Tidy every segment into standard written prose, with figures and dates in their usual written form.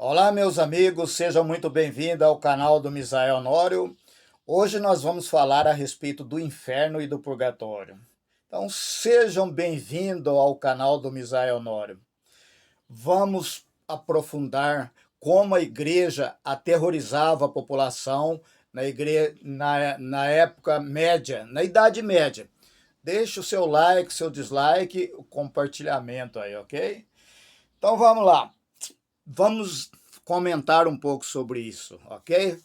Olá, meus amigos, sejam muito bem-vindos ao canal do Misael Honório. Hoje nós vamos falar a respeito do inferno e do purgatório. Então, sejam bem-vindos ao canal do Misael Honório. Vamos aprofundar como a igreja aterrorizava a população na época média, na Idade Média. Deixe o seu like, seu dislike, o compartilhamento aí, ok? Então vamos lá. Vamos comentar um pouco sobre isso, ok?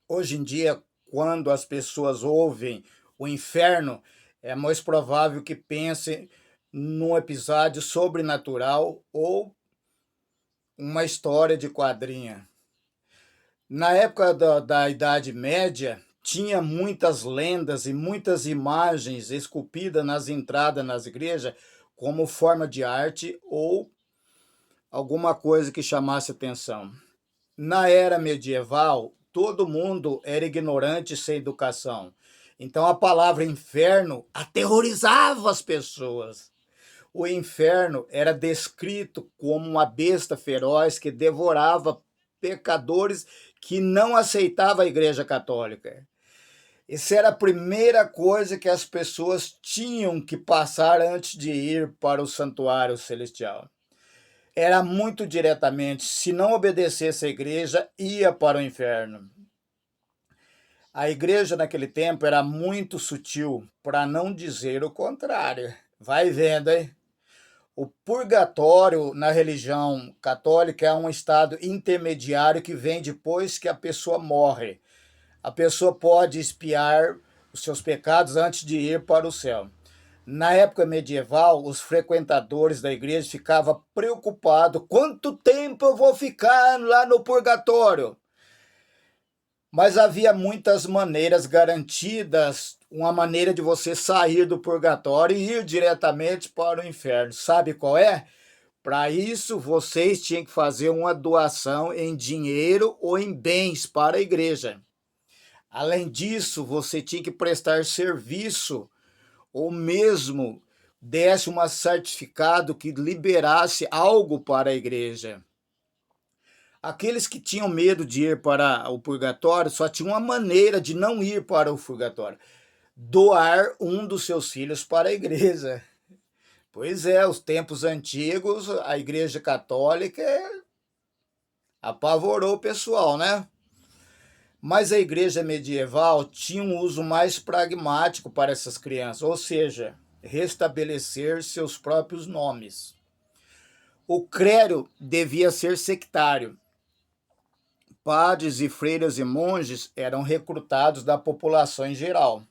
Hoje em dia, quando as pessoas ouvem o inferno, é mais provável que pensem num episódio sobrenatural ou uma história de quadrinha. Na época da Idade Média, tinha muitas lendas e muitas imagens esculpidas nas entradas nas igrejas como forma de arte ou alguma coisa que chamasse atenção. Na era medieval, todo mundo era ignorante sem educação. Então a palavra inferno aterrorizava as pessoas. O inferno era descrito como uma besta feroz que devorava pecadores que não aceitavam a Igreja Católica. Isso era a primeira coisa que as pessoas tinham que passar antes de ir para o santuário celestial. Era muito diretamente, se não obedecesse à igreja, ia para o inferno. A igreja naquele tempo era muito sutil, para não dizer o contrário. Vai vendo, hein? O purgatório na religião católica é um estado intermediário que vem depois que a pessoa morre. A pessoa pode expiar os seus pecados antes de ir para o céu. Na época medieval, os frequentadores da igreja ficavam preocupados: quanto tempo eu vou ficar lá no purgatório? Mas havia muitas maneiras garantidas, uma maneira de você sair do purgatório e ir diretamente para o inferno. Sabe qual é? Para isso, vocês tinham que fazer uma doação em dinheiro ou em bens para a igreja. Além disso, você tinha que prestar serviço ou mesmo desse um certificado que liberasse algo para a igreja. Aqueles que tinham medo de ir para o purgatório só tinham uma maneira de não ir para o purgatório: doar um dos seus filhos para a igreja. Pois é, os tempos antigos, a igreja católica apavorou o pessoal, né? Mas a igreja medieval tinha um uso mais pragmático para essas crianças, ou seja, restabelecer seus próprios nomes. O clero devia ser sectário. Padres e freiras e monges eram recrutados da população em geral.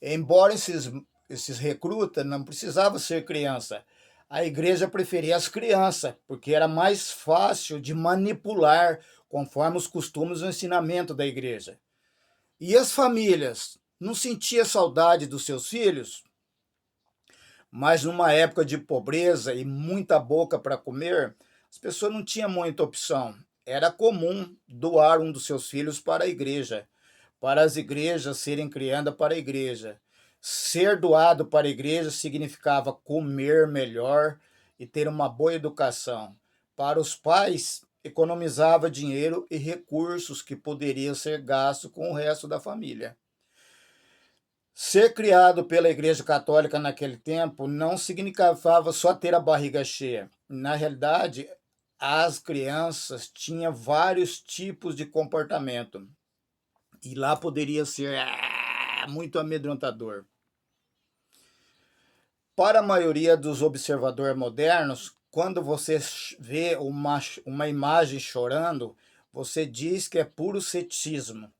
Embora esses recrutas não precisavam ser criança, a igreja preferia as crianças, porque era mais fácil de manipular conforme os costumes e o ensinamento da igreja. E as famílias não sentiam saudade dos seus filhos? Mas numa época de pobreza e muita boca para comer, as pessoas não tinham muita opção. Era comum doar um dos seus filhos para a igreja, para as igrejas serem criadas para a igreja. Ser doado para a igreja significava comer melhor e ter uma boa educação. Para os pais, economizava dinheiro e recursos que poderiam ser gastos com o resto da família. Ser criado pela Igreja Católica naquele tempo não significava só ter a barriga cheia. Na realidade, as crianças tinham vários tipos de comportamento. E lá poderia ser muito amedrontador. Para a maioria dos observadores modernos, quando você vê uma imagem chorando, você diz que é puro ceticismo.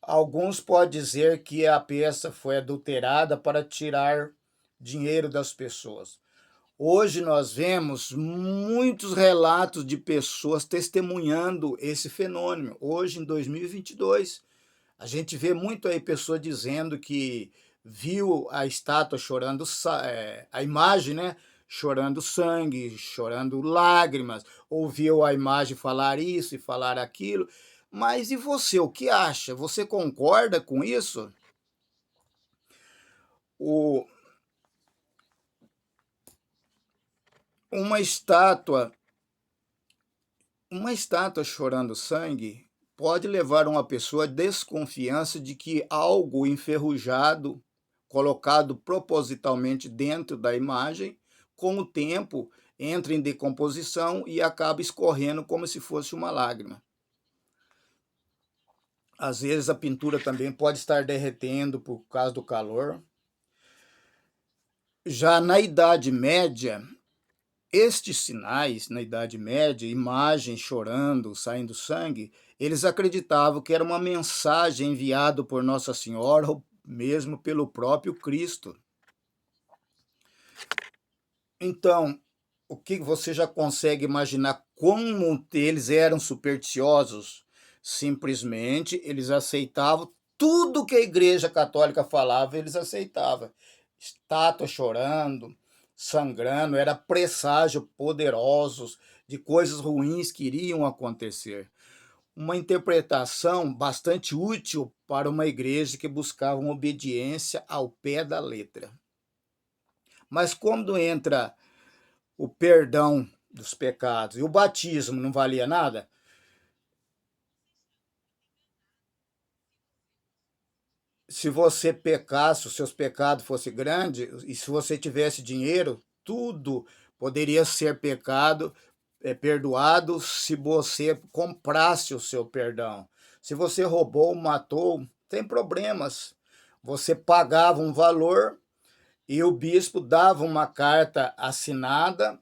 Alguns podem dizer que a peça foi adulterada para tirar dinheiro das pessoas. Hoje nós vemos muitos relatos de pessoas testemunhando esse fenômeno. Hoje, em 2022, a gente vê muito aí pessoas dizendo que viu a estátua chorando, a imagem, né? Chorando sangue, chorando lágrimas, ouviu a imagem falar isso e falar aquilo. Mas e você, o que acha? Você concorda com isso? O, uma estátua Uma estátua chorando sangue pode levar uma pessoa à desconfiança de que algo enferrujado, colocado propositalmente dentro da imagem, com o tempo entra em decomposição e acaba escorrendo como se fosse uma lágrima. Às vezes a pintura também pode estar derretendo por causa do calor. Já na Idade Média, estes sinais, na Idade Média, imagens chorando, saindo sangue, eles acreditavam que era uma mensagem enviada por Nossa Senhora ou mesmo pelo próprio Cristo. Então, o que você já consegue imaginar como eles eram supersticiosos? Simplesmente eles aceitavam tudo que a Igreja Católica falava, eles aceitavam. Estátua chorando, sangrando, era presságio poderosos de coisas ruins que iriam acontecer. Uma interpretação bastante útil para uma igreja que buscava uma obediência ao pé da letra. Mas quando entra o perdão dos pecados e o batismo não valia nada, se você pecasse, os seus pecados fossem grandes, e se você tivesse dinheiro, tudo poderia ser perdoado se você comprasse o seu perdão. Se você roubou, matou, tem problemas. Você pagava um valor e o bispo dava uma carta assinada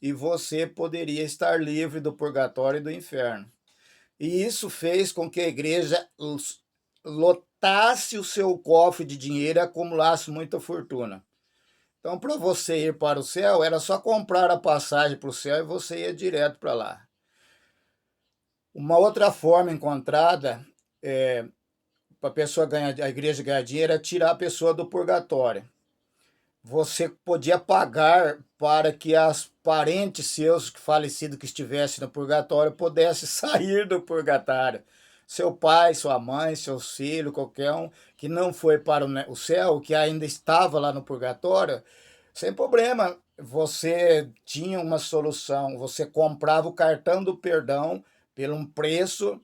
e você poderia estar livre do purgatório e do inferno. E isso fez com que a igreja lotasse o seu cofre de dinheiro e acumulasse muita fortuna. Então, para você ir para o céu, era só comprar a passagem para o céu e você ia direto para lá. Uma outra forma encontrada para a igreja ganhar dinheiro é tirar a pessoa do purgatório. Você podia pagar para que as parentes seus falecidos que estivessem no purgatório pudessem sair do purgatório. Seu pai, sua mãe, seus filhos, qualquer um que não foi para o céu, que ainda estava lá no purgatório, sem problema, você tinha uma solução. Você comprava o cartão do perdão pelo um preço,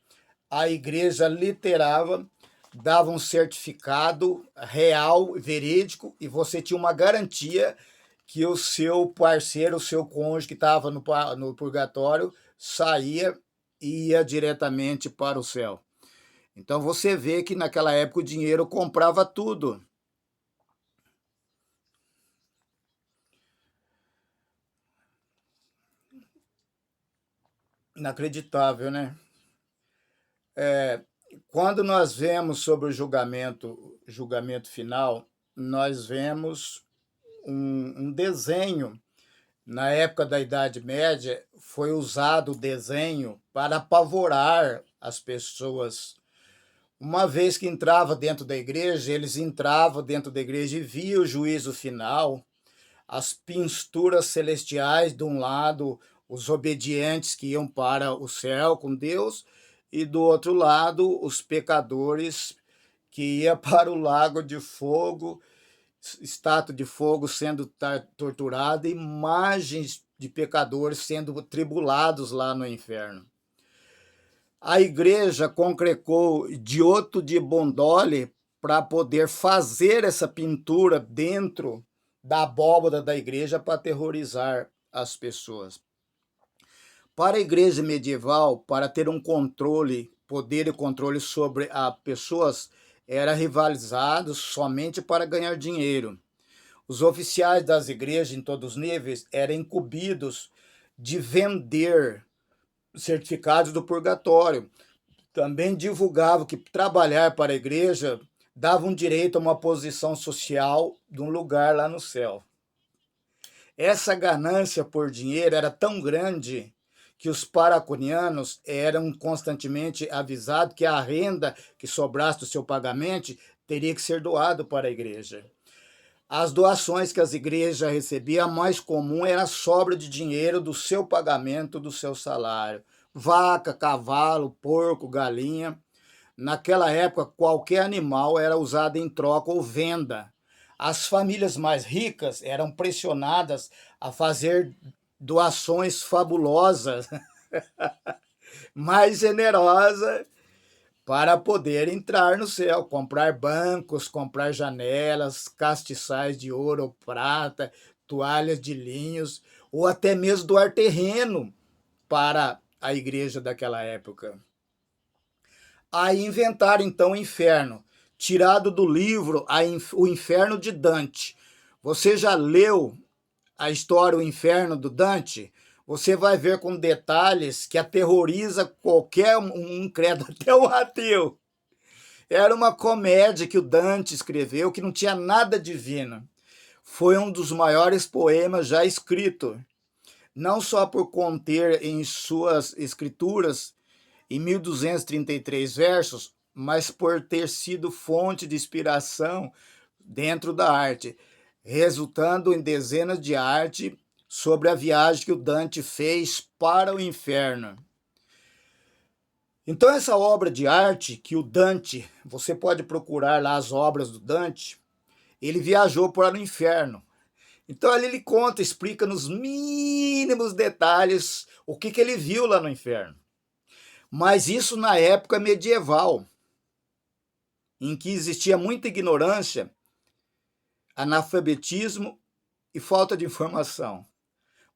a igreja literava, dava um certificado real, verídico, e você tinha uma garantia que o seu parceiro, o seu cônjuge que estava no purgatório, saía e ia diretamente para o céu. Então você vê que naquela época o dinheiro comprava tudo. Inacreditável, né? Quando nós vemos sobre o julgamento final, nós vemos um desenho. Na época da Idade Média, foi usado o desenho para apavorar as pessoas. Uma vez que entrava dentro da igreja, eles entravam dentro da igreja e viam o juízo final, as pinturas celestiais de um lado, os obedientes que iam para o céu com Deus, e do outro lado, os pecadores que iam para o lago de fogo, estátua de fogo sendo torturada, imagens de pecadores sendo tribulados lá no inferno. A igreja congregou Giotto di Bondoli para poder fazer essa pintura dentro da abóbada da igreja para aterrorizar as pessoas. Para a igreja medieval, para ter um controle, poder e controle sobre as pessoas, era rivalizado somente para ganhar dinheiro. Os oficiais das igrejas em todos os níveis eram incumbidos de vender certificados do purgatório. Também divulgavam que trabalhar para a igreja dava um direito a uma posição social de um lugar lá no céu. Essa ganância por dinheiro era tão grande que os paraconianos eram constantemente avisados que a renda que sobrasse do seu pagamento teria que ser doado para a igreja. As doações que as igrejas recebiam, a mais comum era a sobra de dinheiro do seu pagamento, do seu salário. Vaca, cavalo, porco, galinha. Naquela época, qualquer animal era usado em troca ou venda. As famílias mais ricas eram pressionadas a fazer doações fabulosas mais generosa para poder entrar no céu, comprar bancos, comprar janelas, castiçais de ouro ou prata, toalhas de linhos, ou até mesmo doar terreno para a igreja daquela época. Aí inventaram então o inferno, tirado do livro O Inferno de Dante. Você já leu a história O Inferno do Dante? Você vai ver com detalhes que aterroriza qualquer um credo, até um ateu. Era uma comédia que o Dante escreveu, que não tinha nada divino. Foi um dos maiores poemas já escrito, não só por conter em suas escrituras, em 1233 versos, mas por ter sido fonte de inspiração dentro da arte, resultando em dezenas de artes sobre a viagem que o Dante fez para o inferno. Então, essa obra de arte que o Dante, você pode procurar lá as obras do Dante, ele viajou para o inferno. Então, ali ele conta, explica nos mínimos detalhes o que ele viu lá no inferno. Mas isso na época medieval, em que existia muita ignorância, analfabetismo e falta de informação.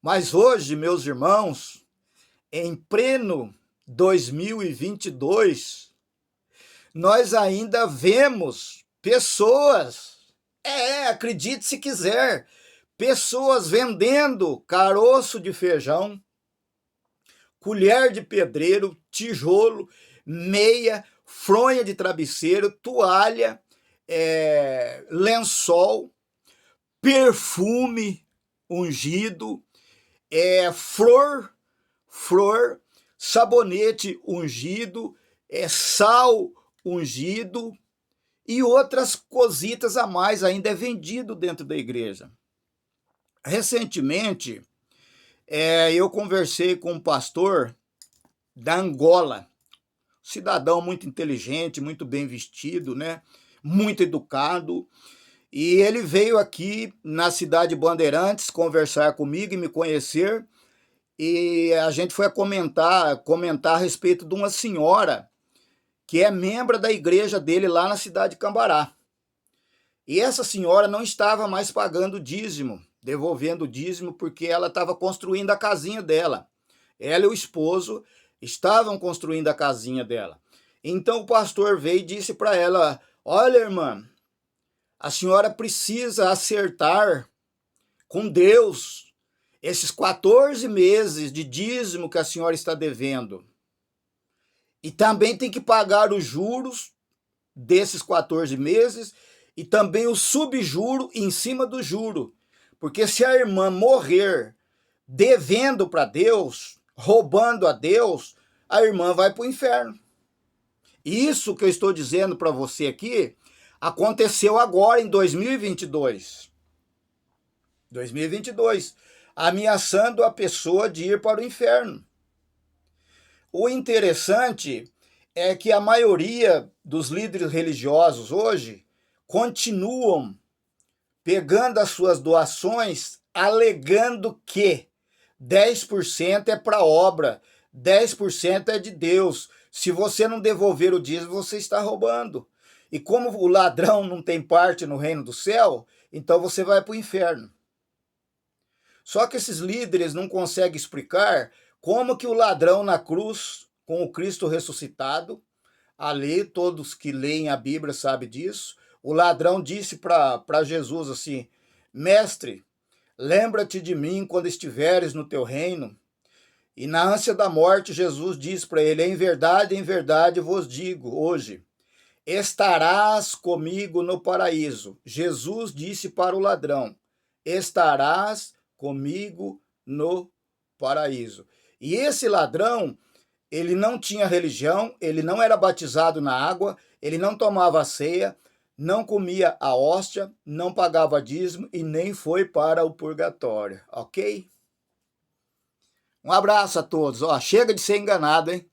Mas hoje, meus irmãos, em pleno 2022, nós ainda vemos pessoas, acredite se quiser, pessoas vendendo caroço de feijão, colher de pedreiro, tijolo, meia, fronha de travesseiro, toalha, lençol, perfume ungido, flor, sabonete ungido, sal ungido e outras cositas a mais ainda é vendido dentro da igreja. Recentemente, eu conversei com um pastor da Angola, cidadão muito inteligente, muito bem vestido, né? Muito educado, e ele veio aqui na cidade de Bandeirantes conversar comigo e me conhecer, e a gente foi a comentar a respeito de uma senhora que é membro da igreja dele lá na cidade de Cambará. E essa senhora não estava mais pagando dízimo, devolvendo o dízimo, porque ela estava construindo a casinha dela. Ela e o esposo estavam construindo a casinha dela. Então o pastor veio e disse para ela: olha, irmã, a senhora precisa acertar com Deus esses 14 meses de dízimo que a senhora está devendo. E também tem que pagar os juros desses 14 meses e também o subjuro em cima do juro. Porque se a irmã morrer devendo para Deus, roubando a Deus, a irmã vai para o inferno. Isso que eu estou dizendo para você aqui aconteceu agora em 2022. 2022, ameaçando a pessoa de ir para o inferno. O interessante é que a maioria dos líderes religiosos hoje continuam pegando as suas doações, alegando que 10% é para obra, 10% é de Deus. Se você não devolver o dízimo, você está roubando. E como o ladrão não tem parte no reino do céu, então você vai para o inferno. Só que esses líderes não conseguem explicar como que o ladrão na cruz, com o Cristo ressuscitado, ali todos que leem a Bíblia sabem disso, o ladrão disse para Jesus assim: mestre, lembra-te de mim quando estiveres no teu reino. E na ânsia da morte, Jesus disse para ele: em verdade vos digo hoje, estarás comigo no paraíso. Jesus disse para o ladrão: estarás comigo no paraíso. E esse ladrão, ele não tinha religião, ele não era batizado na água, ele não tomava a ceia, não comia a hóstia, não pagava dízimo e nem foi para o purgatório, ok? Um abraço a todos. Chega de ser enganado, hein?